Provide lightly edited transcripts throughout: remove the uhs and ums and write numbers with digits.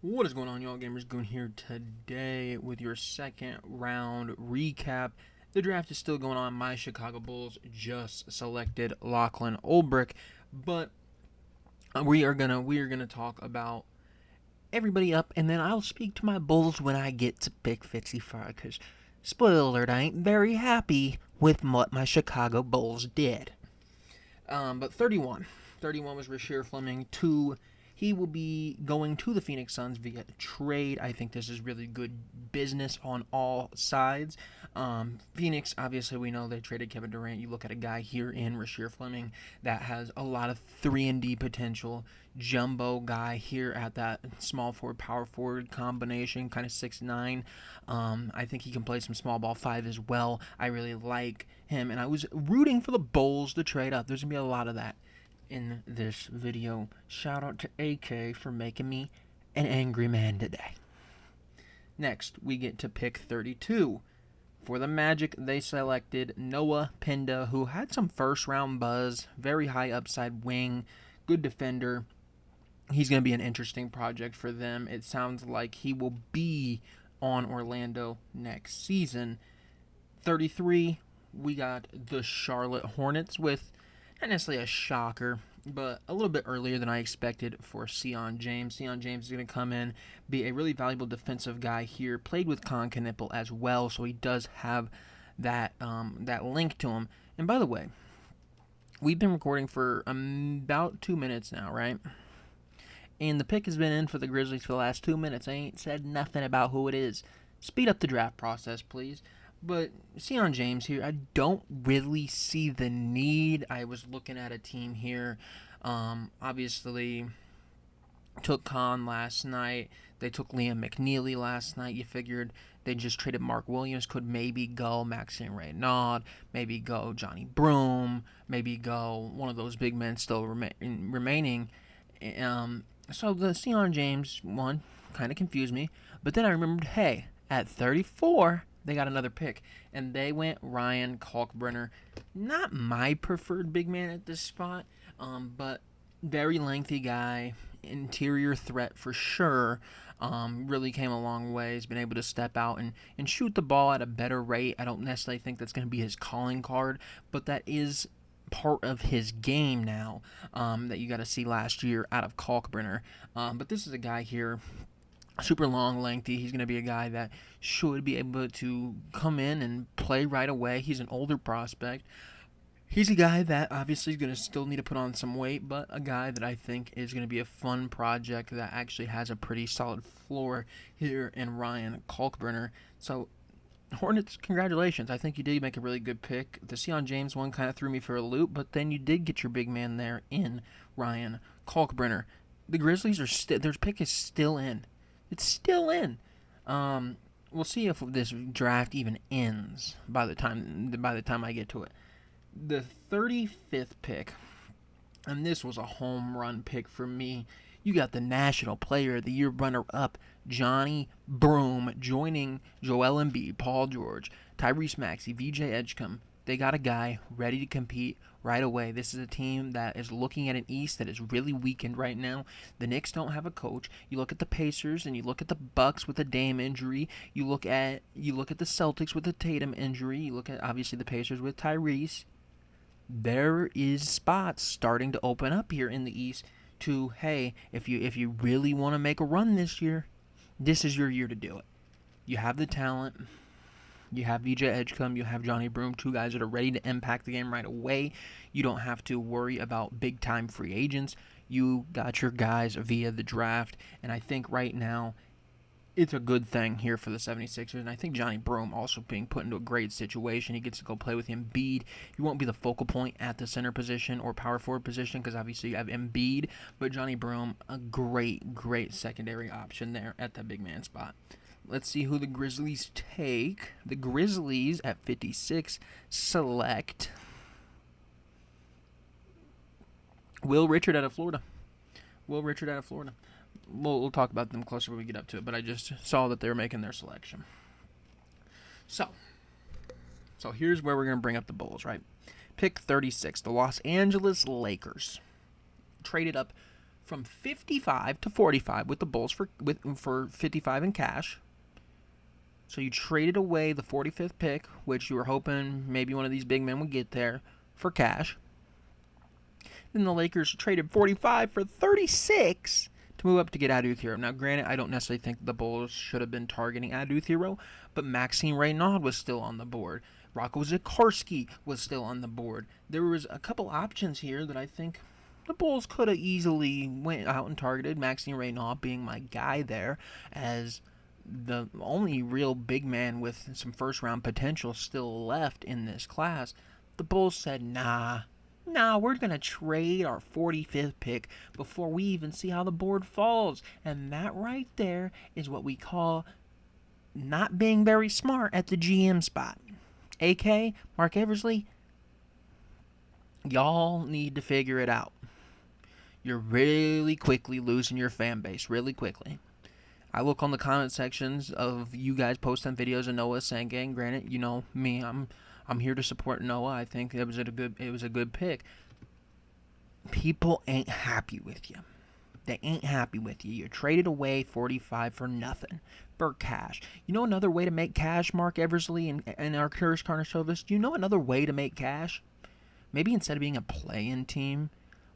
What is going on, y'all? Gamers Goon here today with your second round recap. The draft is still going on. My Chicago Bulls just selected Lachlan Olbrich, but we are gonna talk about everybody up, and then I'll speak to my Bulls when I get to pick 55. Because spoiler alert, I ain't very happy with what my Chicago Bulls did. But 31 was Rasheer Fleming. He will be going to the Phoenix Suns via trade. I think this is really good business on all sides. Phoenix, obviously, we know they traded Kevin Durant. You look at a guy here in Rasheer Fleming that has a lot of 3-and-D potential. Jumbo guy here at that small forward, power forward combination, kind of 6'9". I think he can play some small ball 5 as well. I really like him, and I was rooting for the Bulls to trade up. There's going to be a lot of that in this video. Shout out to AK for making me an angry man today. Next, we get to pick 32. For the Magic, they selected Noah Pinda, who had some first-round buzz, very high upside wing, good defender. He's going to be an interesting project for them. It sounds like he will be on Orlando next season. 33, we got the Charlotte Hornets with not necessarily a shocker, but a little bit earlier than I expected for Sion James. Sion James is going to come in, be a really valuable defensive guy here. Played with Con Knipple as well, so he does have that link to him. And by the way, we've been recording for about 2 minutes now, right? And the pick has been in for the Grizzlies for the last 2 minutes. I ain't said nothing about who it is. Speed up the draft process, please. But Sion James here, I don't really see the need. I was looking at a team here. Obviously, took Khan last night. They took Liam McNeely last night. You figured they just traded Mark Williams. Could maybe go Maxime Reynaud. Maybe go Johnny Broome. Maybe go one of those big men still remaining. So the Sion James one kind of confused me. But then I remembered, hey, at 34... they got another pick, and they went Ryan Kalkbrenner. Not my preferred big man at this spot, but very lengthy guy, interior threat for sure. Really came a long way. He's been able to step out and shoot the ball at a better rate. I don't necessarily think that's going to be his calling card, but that is part of his game now that you got to see last year out of Kalkbrenner. But this is a guy here, super long, lengthy. He's going to be a guy that should be able to come in and play right away. He's an older prospect. He's a guy that obviously is going to still need to put on some weight, but a guy that I think is going to be a fun project that actually has a pretty solid floor here in Ryan Kalkbrenner. So, Hornets, congratulations. I think you did make a really good pick. The Sion James one kind of threw me for a loop, but then you did get your big man there in Ryan Kalkbrenner. The Grizzlies are their pick is still in. It's still in. We'll see if this draft even ends by the time I get to it. The 35th pick, and this was a home run pick for me. You got the National Player of the Year runner-up, Johnny Broome, joining Joel Embiid, Paul George, Tyrese Maxey, VJ Edgecombe. They got a guy ready to compete right away. This is a team that is looking at an East that is really weakened right now. The Knicks don't have a coach. You look at the Pacers and you look at the Bucks with the Dame injury. You look at the Celtics with the Tatum injury. You look at obviously the Pacers with Tyrese. There is spots starting to open up here in the East to, hey, if you really want to make a run this year, this is your year to do it. You have the talent. You have VJ Edgecombe, you have Johnny Broome, two guys that are ready to impact the game right away. You don't have to worry about big-time free agents. You got your guys via the draft, and I think right now it's a good thing here for the 76ers, and I think Johnny Broome also being put into a great situation. He gets to go play with Embiid. He won't be the focal point at the center position or power forward position because obviously you have Embiid, but Johnny Broome, a great secondary option there at the big man spot. Let's see who the Grizzlies take. The Grizzlies at 56 select Will Richard out of Florida. We'll talk about them closer when we get up to it, but I just saw that they were making their selection. So here's where we're going to bring up the Bulls, right? Pick 36, the Los Angeles Lakers. Traded up from 55 to 45 with the Bulls for 55 in cash. So you traded away the 45th pick, which you were hoping maybe one of these big men would get there, for cash. Then the Lakers traded 45 for 36 to move up to get Adou Thiero. Now, granted, I don't necessarily think the Bulls should have been targeting Adou Thiero, but Maxime Reynaud was still on the board. Rocco Zikarsky was still on the board. There was a couple options here that I think the Bulls could have easily went out and targeted. Maxime Reynaud being my guy there as the only real big man with some first-round potential still left in this class. The Bulls said, nah, we're going to trade our 45th pick before we even see how the board falls. And that right there is what we call not being very smart at the GM spot. AK, Mark Eversley, y'all need to figure it out. You're really quickly losing your fan base, really quickly. I look on the comment sections of you guys posting videos of Noah Sengun. Granted, you know me, I'm here to support Noah. I think it was a good pick. People ain't happy with you. They ain't happy with you. You traded away 45 for nothing, for cash. You know another way to make cash, Mark Eversley and Arturas Karnisovas? Do you know another way to make cash? Maybe instead of being a play-in team,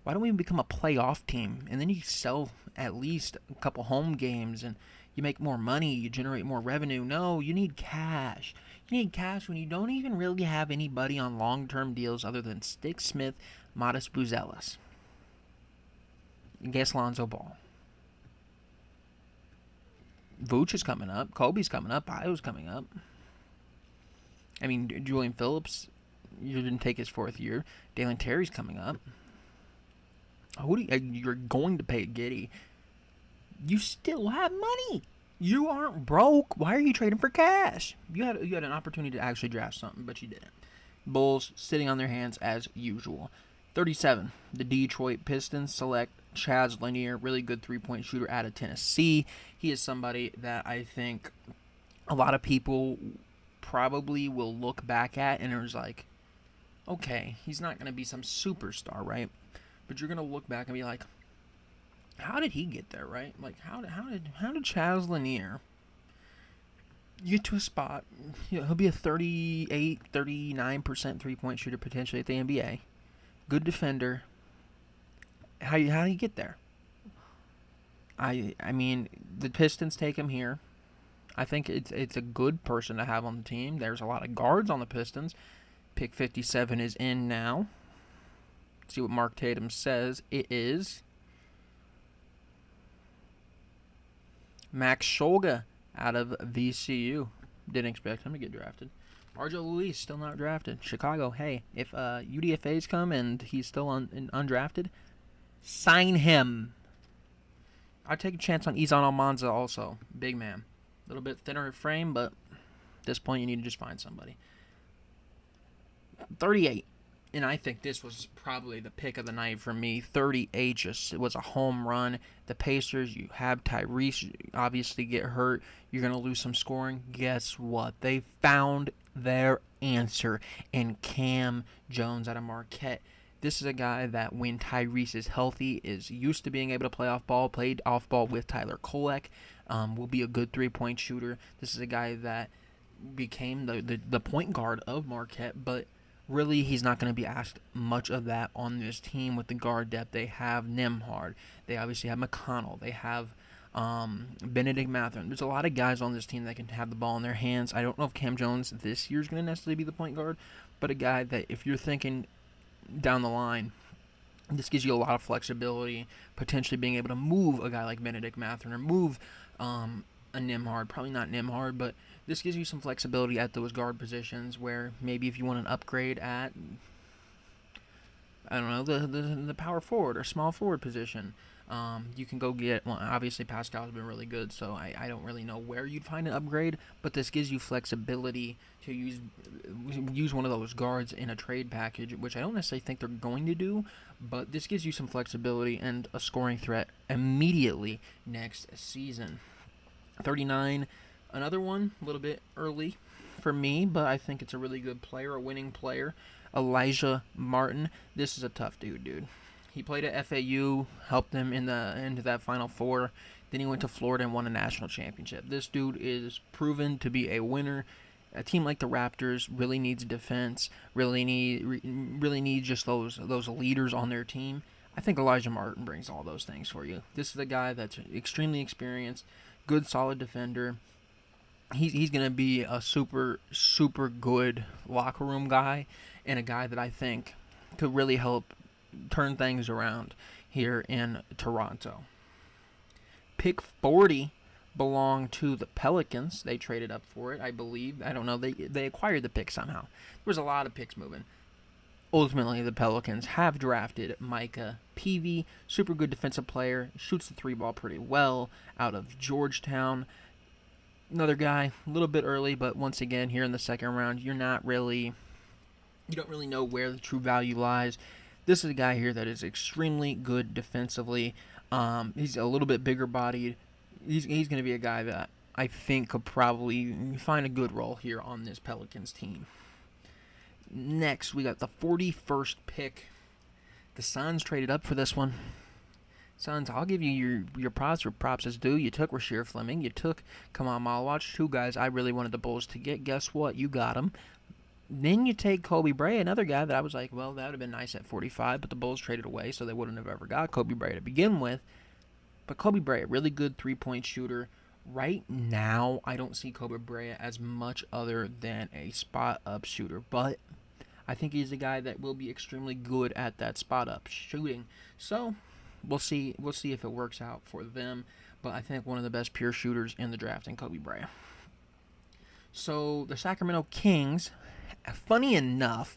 why don't we become a playoff team? And then you sell at least a couple home games and you make more money, you generate more revenue. No, you need cash. You need cash when you don't even really have anybody on long-term deals other than Stick Smith, Modest Buzelis, and guess Lonzo Ball. Vooch is coming up. Kobe's coming up. Io's coming up. I mean, Julian Phillips, you didn't take his 4th year. Dalen Terry's coming up. You're going to pay Giddey. You still have money. You aren't broke. Why are you trading for cash? You had an opportunity to actually draft something, but you didn't. Bulls sitting on their hands as usual. 37. The Detroit Pistons select Chaz Lanier, really good three-point shooter out of Tennessee. He is somebody that I think a lot of people probably will look back at and is like, okay, he's not going to be some superstar, right? But you're going to look back and be like, how did he get there, right? Like, how did Chaz Lanier get to a spot? You know, he'll be a 38, 39% three-point shooter potentially at the NBA. Good defender. How did he get there? I mean, the Pistons take him here. I think it's a good person to have on the team. There's a lot of guards on the Pistons. Pick 57 is in now. See what Mark Tatum says. It is Max Shulga out of VCU. Didn't expect him to get drafted. Marjo Luis still not drafted. Chicago, hey, if UDFA's come and he's still undrafted, sign him. I'd take a chance on Izan Almanza also. Big man. A little bit thinner frame, but at this point you need to just find somebody. 38. And I think this was probably the pick of the night for me. 38 just it was a home run. The Pacers, you have Tyrese obviously get hurt. You're going to lose some scoring. Guess what? They found their answer in Cam Jones out of Marquette. This is a guy that when Tyrese is healthy is used to being able to play off ball, played off ball with Tyler Kolek, will be a good three-point shooter. This is a guy that became the point guard of Marquette, but really, he's not going to be asked much of that on this team with the guard depth. They have Nembhard. They obviously have McConnell. They have Benedict Mathurin. There's a lot of guys on this team that can have the ball in their hands. I don't know if Cam Jones this year is going to necessarily be the point guard, but a guy that if you're thinking down the line, this gives you a lot of flexibility, potentially being able to move a guy like Benedict Mathurin or move a Nembhard. Probably not Nembhard, but this gives you some flexibility at those guard positions where maybe if you want an upgrade at, I don't know, the power forward or small forward position, you can go get, well, obviously Pascal's been really good, so I don't really know where you'd find an upgrade, but this gives you flexibility to use one of those guards in a trade package, which I don't necessarily think they're going to do, but this gives you some flexibility and a scoring threat immediately next season. 39, another one, a little bit early for me, but I think it's a really good player, a winning player. Elijah Martin. This is a tough dude. He played at FAU, helped them into that Final Four. Then he went to Florida and won a national championship. This dude is proven to be a winner. A team like the Raptors really needs defense. Really needs just those leaders on their team. I think Elijah Martin brings all those things for you. This is a guy that's extremely experienced, good, solid defender. He's going to be a super good locker room guy, and a guy that I think could really help turn things around here in Toronto. Pick 40 belonged to the Pelicans. They traded up for it, I believe. I don't know. They acquired the pick somehow. There was a lot of picks moving. Ultimately, the Pelicans have drafted Micah Peavy, super good defensive player, shoots the three ball pretty well out of Georgetown. Another guy, a little bit early, but once again, here in the second round, you don't really know where the true value lies. This is a guy here that is extremely good defensively. He's a little bit bigger bodied. He's going to be a guy that I think could probably find a good role here on this Pelicans team. Next, we got the 41st pick. The Suns traded up for this one. Suns, I'll give you your props where props is due. You took Rasheer Fleming. You took Kamal Malawach, two guys I really wanted the Bulls to get. Guess what? You got them. Then you take Kobe Bray, another guy that I was like, well, that would have been nice at 45, but the Bulls traded away, so they wouldn't have ever got Kobe Bray to begin with. But Kobe Bray, a really good three-point shooter. Right now, I don't see Kobe Bray as much other than a spot-up shooter, but I think he's a guy that will be extremely good at that spot-up shooting. So we'll see if it works out for them. But I think one of the best pure shooters in the draft in Kobe Bray. So the Sacramento Kings, funny enough,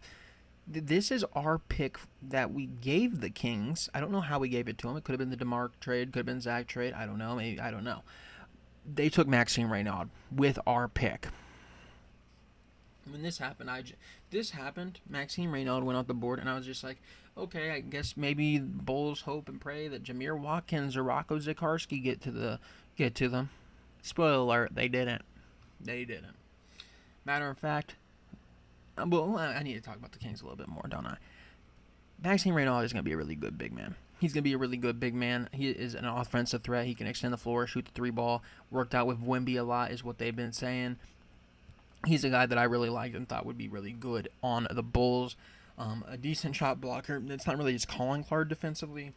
this is our pick that we gave the Kings. I don't know how we gave it to them. It could have been the DeMar trade, could have been Zach trade. I don't know. Maybe, I don't know. They took Maxime Reynaud with our pick. When this happened, Maxime Reynaud went off the board, and I was just like, okay, I guess maybe Bulls hope and pray that Jameer Watkins or Rocco Zikarsky get to them. Spoiler alert, they didn't. Matter of fact, well, I need to talk about the Kings a little bit more, don't I? Maxime Reynaud is going to be a really good big man. He's going to be a really good big man. He is an offensive threat. He can extend the floor, shoot the three ball. Worked out with Wemby a lot is what they've been saying. He's a guy that I really liked and thought would be really good on the Bulls. A decent shot blocker. It's not really his calling card defensively.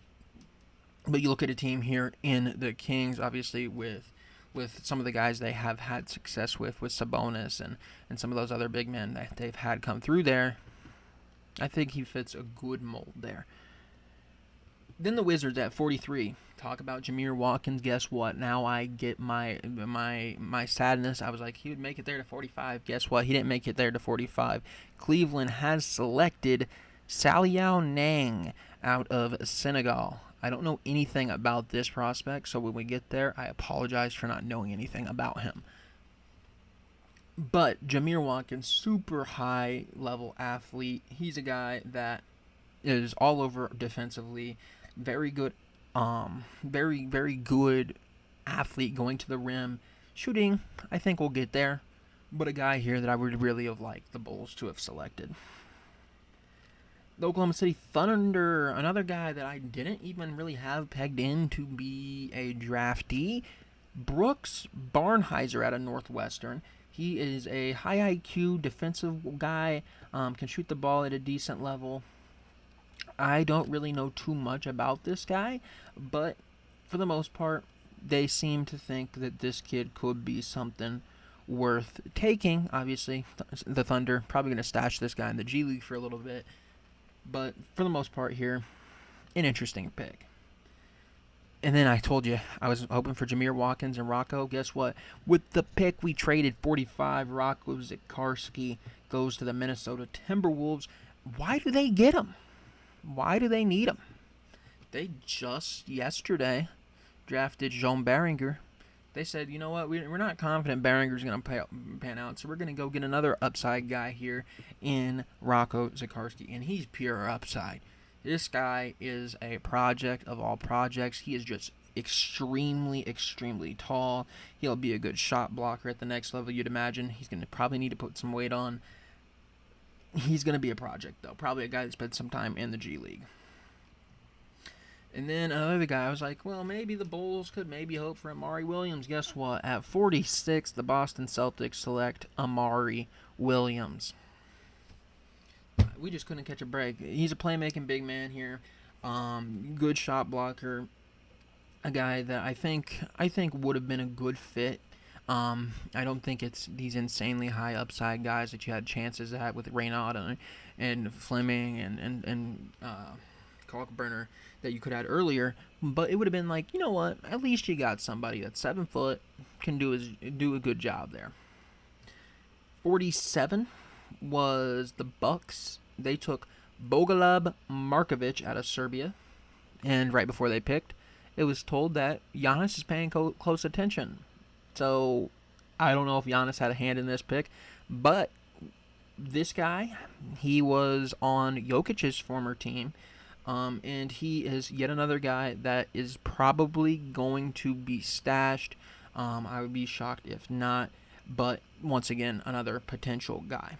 But you look at a team here in the Kings, obviously, with some of the guys they have had success with Sabonis and some of those other big men that they've had come through there. I think he fits a good mold there. Then the Wizards at 43. Talk about Jameer Watkins. Guess what? Now I get my sadness. I was like, he would make it there to 45. Guess what? He didn't make it there to 45. Cleveland has selected Saliao Nang out of Senegal. I don't know anything about this prospect, so when we get there, I apologize for not knowing anything about him. But Jameer Watkins, super high-level athlete. He's a guy that is all over defensively. Very good, very, very good athlete going to the rim. Shooting, I think we'll get there. But a guy here that I would really have liked the Bulls to have selected. The Oklahoma City Thunder, another guy that I didn't even really have pegged in to be a draftee. Brooks Barnhizer out of Northwestern. He is a high IQ defensive guy, can shoot the ball at a decent level. I don't really know too much about this guy, but for the most part, they seem to think that this kid could be something worth taking. Obviously, the Thunder probably going to stash this guy in the G League for a little bit, but for the most part here, an interesting pick. And then I told you I was hoping for Jameer Watkins and Rocco. Guess what? With the pick we traded, 45, Rocco Zikarsky goes to the Minnesota Timberwolves. Why do they get him? Why do they need him? They just yesterday drafted Jean Beringer. They said, you know what, we're not confident Beringer's going to pan out, so we're going to go get another upside guy here in Rocco Zikarsky, and he's pure upside. This guy is a project of all projects. He is just extremely, extremely tall. He'll be a good shot blocker at the next level, you'd imagine. He's going to probably need to put some weight on. He's going to be a project, though. Probably a guy that spent some time in the G League. And then another guy, I was like, well, maybe the Bulls could maybe hope for Amari Williams. Guess what? At 46, the Boston Celtics select Amari Williams. We just couldn't catch a break. He's a playmaking big man here. Good shot blocker. A guy that I think would have been a good fit. I don't think it's these insanely high upside guys that you had chances at with Reynaud and Fleming and Kalkbrenner that you could have had earlier. But it would have been like, you know what? At least you got somebody that's 7 foot, can do a good job there. 47 was the Bucks. They took Bogolub Markovic out of Serbia, and right before they picked, it was told that Giannis is paying close attention. So I don't know if Giannis had a hand in this pick, but this guy, he was on Jokic's former team, and he is yet another guy that is probably going to be stashed. I would be shocked if not, but once again, another potential guy.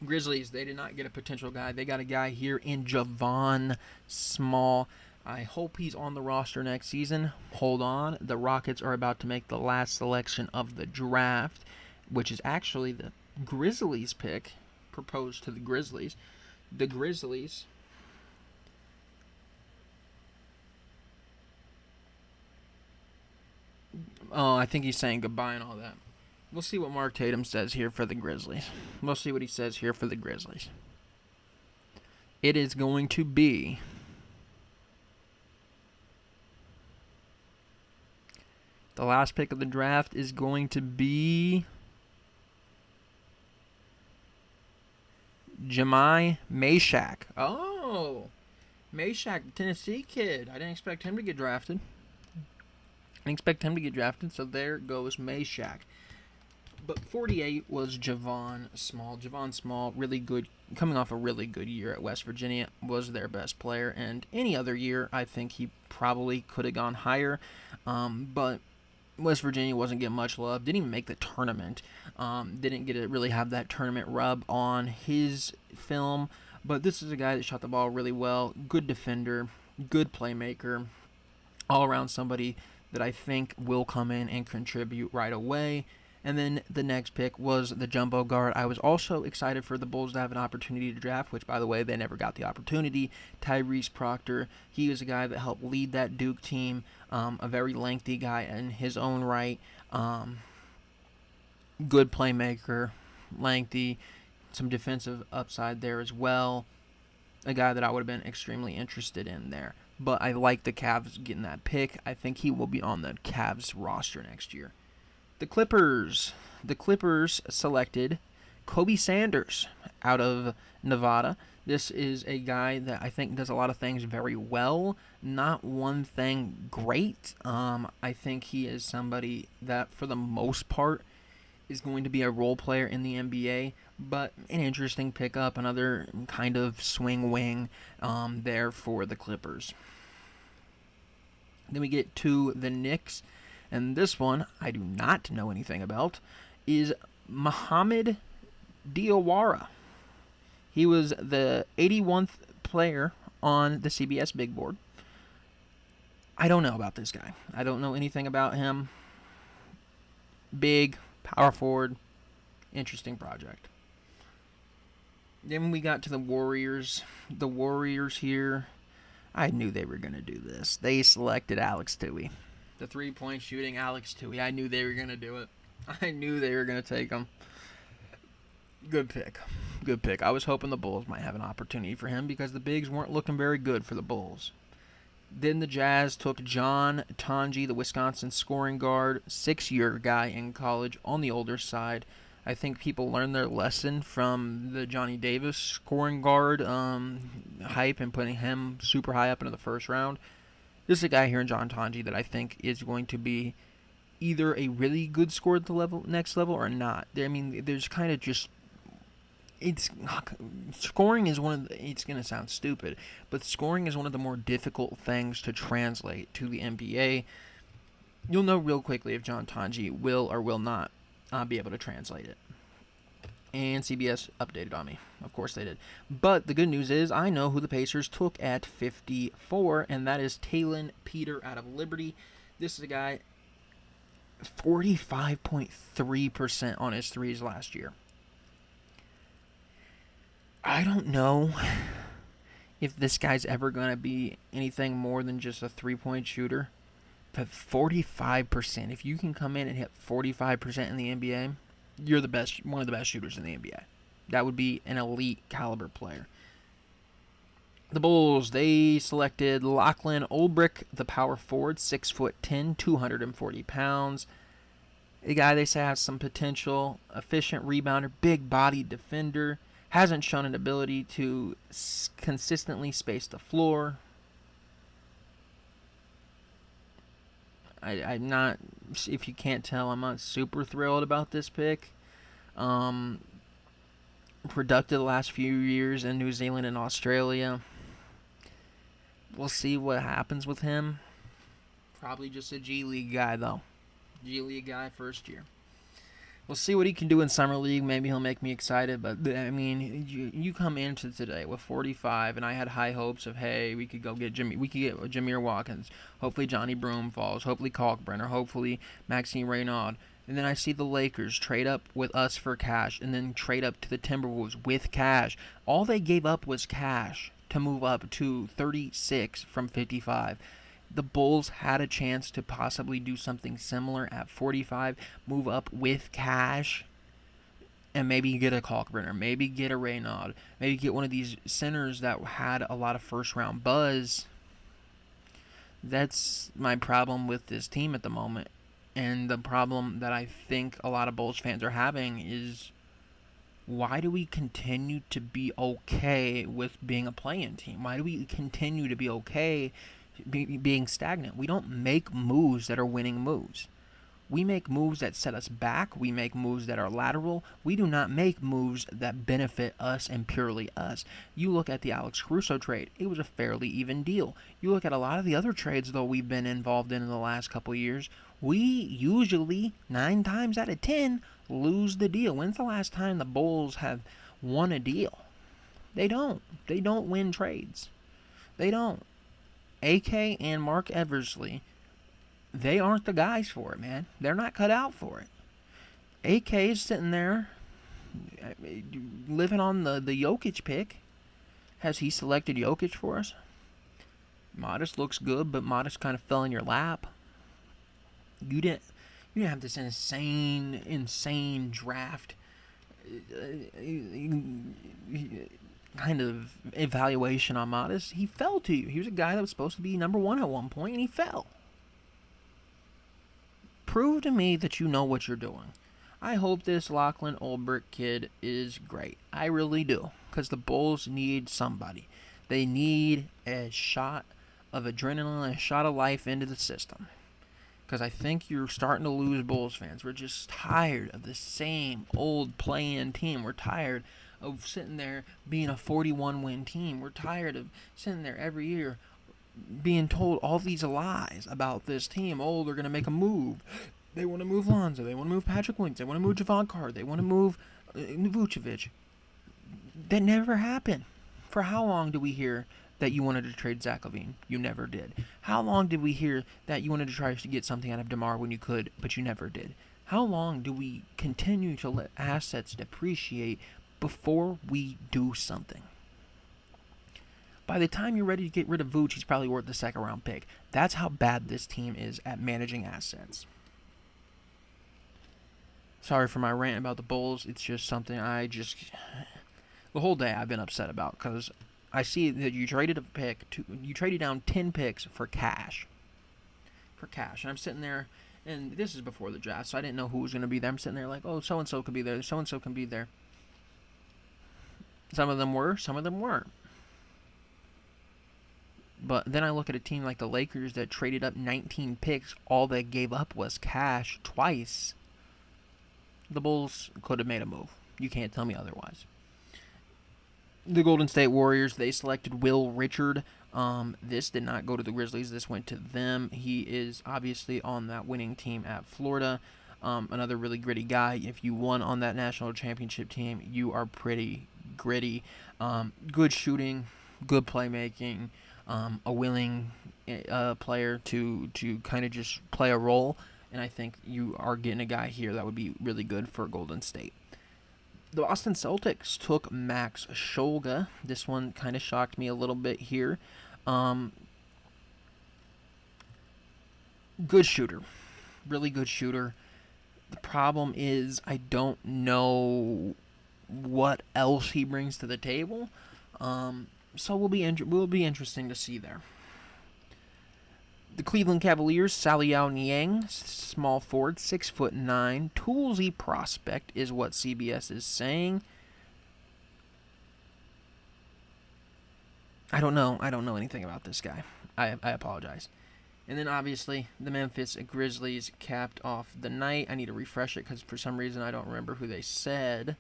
Grizzlies, they did not get a potential guy. They got a guy here in Javon Small. I hope he's on the roster next season. Hold on. The Rockets are about to make the last selection of the draft, which is actually the Grizzlies pick proposed to the Grizzlies. The Grizzlies I think he's saying goodbye and all that. We'll see what Mark Tatum says here for the Grizzlies. We'll see what he says here for the Grizzlies. It is going to be the last pick of the draft is going to be Jemai Meshack. Oh, Meshack, the Tennessee kid. I didn't expect him to get drafted. So there goes Meshack. But 48 was Javon Small. Javon Small, really good, coming off a really good year at West Virginia, was their best player. And any other year, I think he probably could have gone higher. But West Virginia wasn't getting much love. Didn't even make the tournament. Didn't get to really have that tournament rub on his film. But this is a guy that shot the ball really well. Good defender, good playmaker, all around somebody that I think will come in and contribute right away. And then the next pick was the jumbo guard. I was also excited for the Bulls to have an opportunity to draft, which, by the way, they never got the opportunity. Tyrese Proctor, he was a guy that helped lead that Duke team, a very lengthy guy in his own right. Good playmaker, lengthy, some defensive upside there as well. A guy that I would have been extremely interested in there. But I like the Cavs getting that pick. I think he will be on the Cavs roster next year. The Clippers selected Kobe Sanders out of Nevada. This is a guy that I think does a lot of things very well. Not one thing great. I think he is somebody that, for the most part, is going to be a role player in the NBA, but an interesting pickup, another kind of swing wing there for the Clippers. Then we get to the Knicks. And this one, I do not know anything about, is Mohamed Diawara. He was the 81th player on the CBS Big Board. I don't know about this guy. I don't know anything about him. Big, power forward, interesting project. Then we got to the Warriors. The Warriors here, I knew they were going to do this. They selected Alex Tui. The three-point shooting Alex Tui. I knew they were going to do it. I knew they were going to take him. Good pick. I was hoping the Bulls might have an opportunity for him because the bigs weren't looking very good for the Bulls. Then the Jazz took John Tonji, the Wisconsin scoring guard, 6-year guy in college on the older side. I think people learned their lesson from the Johnny Davis scoring guard hype and putting him super high up into the first round. This is a guy here in John Tonji that I think is going to be either a really good scorer at the next level or not. I mean, there's kind of just scoring is one of the, it's going to sound stupid, but scoring is one of the more difficult things to translate to the NBA. You'll know real quickly if John Tonji will or will not be able to translate it. And CBS updated on me. Of course they did. But the good news is I know who the Pacers took at 54, and that is Talon Peter out of Liberty. This is a guy 45.3% on his threes last year. I don't know if this guy's ever going to be anything more than just a three-point shooter. But 45%, if you can come in and hit 45% in the NBA, you're the best, one of the best shooters in the NBA. That would be an elite caliber player. The Bulls, they selected Lachlan Olbrich, the power forward, 6'10", 240 pounds. A guy they say has some potential, efficient rebounder, big-bodied defender, hasn't shown an ability to consistently space the floor. I'm not, if you can't tell, I'm not super thrilled about this pick. Productive the last few years in New Zealand and Australia. We'll see what happens with him. Probably just a G League guy, though. G League guy first year. We'll see what he can do in Summer League. Maybe he'll make me excited. But, I mean, you come into today with 45, and I had high hopes of, hey, we could get Jameer Watkins. Hopefully Johnny Broom falls. Hopefully Kalkbrenner. Hopefully Maxime Reynaud. And then I see the Lakers trade up with us for cash and then trade up to the Timberwolves with cash. All they gave up was cash to move up to 36 from 55. The Bulls had a chance to possibly do something similar at 45, move up with cash, and maybe get a Kalkbrenner, maybe get a Reynaud, maybe get one of these centers that had a lot of first-round buzz. That's my problem with this team at the moment. And the problem that I think a lot of Bulls fans are having is, why do we continue to be okay with being a play-in team? Why do we continue to be okay being stagnant? We don't make moves that are winning moves. We make moves that set us back. We make moves that are lateral. We do not make moves that benefit us and purely us. You look at the Alex Caruso trade. It was a fairly even deal. You look at a lot of the other trades, though, we've been involved in the last couple of years. We usually, 9 times out of 10, lose the deal. When's the last time the Bulls have won a deal? They don't. They don't win trades. They don't. AK and Mark Eversley, they aren't the guys for it, man. They're not cut out for it. AK is sitting there living on the Jokic pick. Has he selected Jokic for us? Modest looks good, but Modest kind of fell in your lap. You didn't have this insane draft kind of evaluation on Modest. He fell to you. He was a guy that was supposed to be number 1 at one point, and he fell. Prove to me that you know what you're doing. I hope this Lachlan Olbrich kid is great. I really do, because the Bulls need somebody. They need a shot of adrenaline, a shot of life into the system. Because I think you're starting to lose Bulls fans. We're just tired of the same old play-in team. We're tired of sitting there being a 41-win team. We're tired of sitting there every year being told all these lies about this team. Oh, they're going to make a move. They want to move Lonzo. They want to move Patrick Williams. They want to move Javon Carter. They want to move Vucevic. That never happened. For how long do we hear that you wanted to trade Zach LaVine? You never did. How long did we hear that you wanted to try to get something out of DeMar when you could, but you never did? How long do we continue to let assets depreciate before we do something? By the time you're ready to get rid of Vooch, he's probably worth the second-round pick. That's how bad this team is at managing assets. Sorry for my rant about the Bulls. It's just something the whole day I've been upset about, because I see that you traded you traded down 10 picks for cash. And I'm sitting there, and this is before the draft, so I didn't know who was going to be there. I'm sitting there like, oh, so-and-so could be there, so-and-so can be there. Some of them were, some of them weren't. But then I look at a team like the Lakers that traded up 19 picks. All they gave up was cash twice. The Bulls could have made a move. You can't tell me otherwise. The Golden State Warriors, they selected Will Richard. This did not go to the Grizzlies. This went to them. He is obviously on that winning team at Florida. Another really gritty guy. If you won on that national championship team, you are pretty gritty. Good shooting, good playmaking, a willing player to kind of just play a role. And I think you are getting a guy here that would be really good for Golden State. The Boston Celtics took Max Scholga. This one kind of shocked me a little bit here. Good shooter. Really good shooter. The problem is I don't know what else he brings to the table. So will be interesting to see there. The Cleveland Cavaliers, Saliao Niang, small forward, 6'9", toolsy prospect is what CBS is saying. I don't know anything about this guy. I apologize. And then obviously the Memphis Grizzlies capped off the night. I need to refresh it because for some reason I don't remember who they said.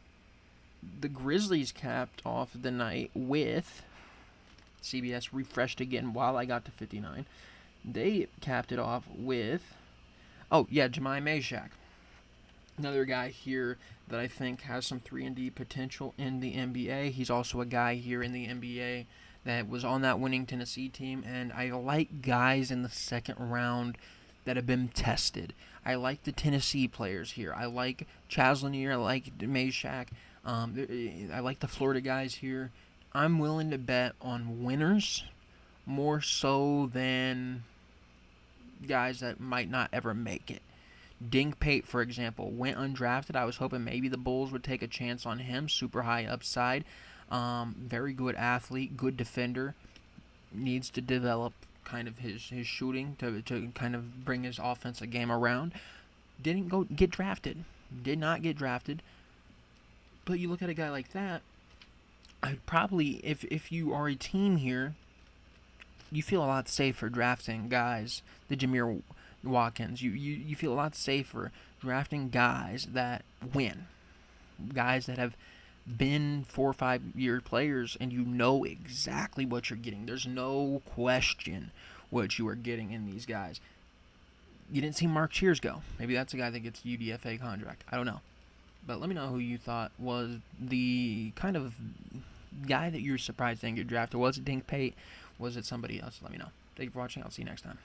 The Grizzlies capped off the night with CBS refreshed again while I got to 59. They capped it off with Jemai Meshack. Another guy here that I think has some 3-and-D potential in the NBA. He's also a guy here in the NBA that was on that winning Tennessee team, and I like guys in the second round that have been tested. I like the Tennessee players here. I like Chaz Lanier. I like Meshack. I like the Florida guys here. I'm willing to bet on winners more so than guys that might not ever make it. Dink Pate, for example, went undrafted. I was hoping maybe the Bulls would take a chance on him. Super high upside. Very good athlete, good defender. Needs to develop kind of his shooting to kind of bring his offensive game around. Didn't get drafted. Did not get drafted. But you look at a guy like that, I'd probably, if you are a team here, you feel a lot safer drafting guys, the Jameer Watkins. You feel a lot safer drafting guys that win. Guys that have been 4 or 5 year players and you know exactly what you're getting. There's no question what you are getting in these guys. You didn't see Mark Cheers go. Maybe that's a guy that gets a UDFA contract. I don't know. But let me know who you thought was the kind of guy that you were surprised didn't get drafted. Was it Dink Pate? Was it somebody else? Let me know. Thank you for watching. I'll see you next time.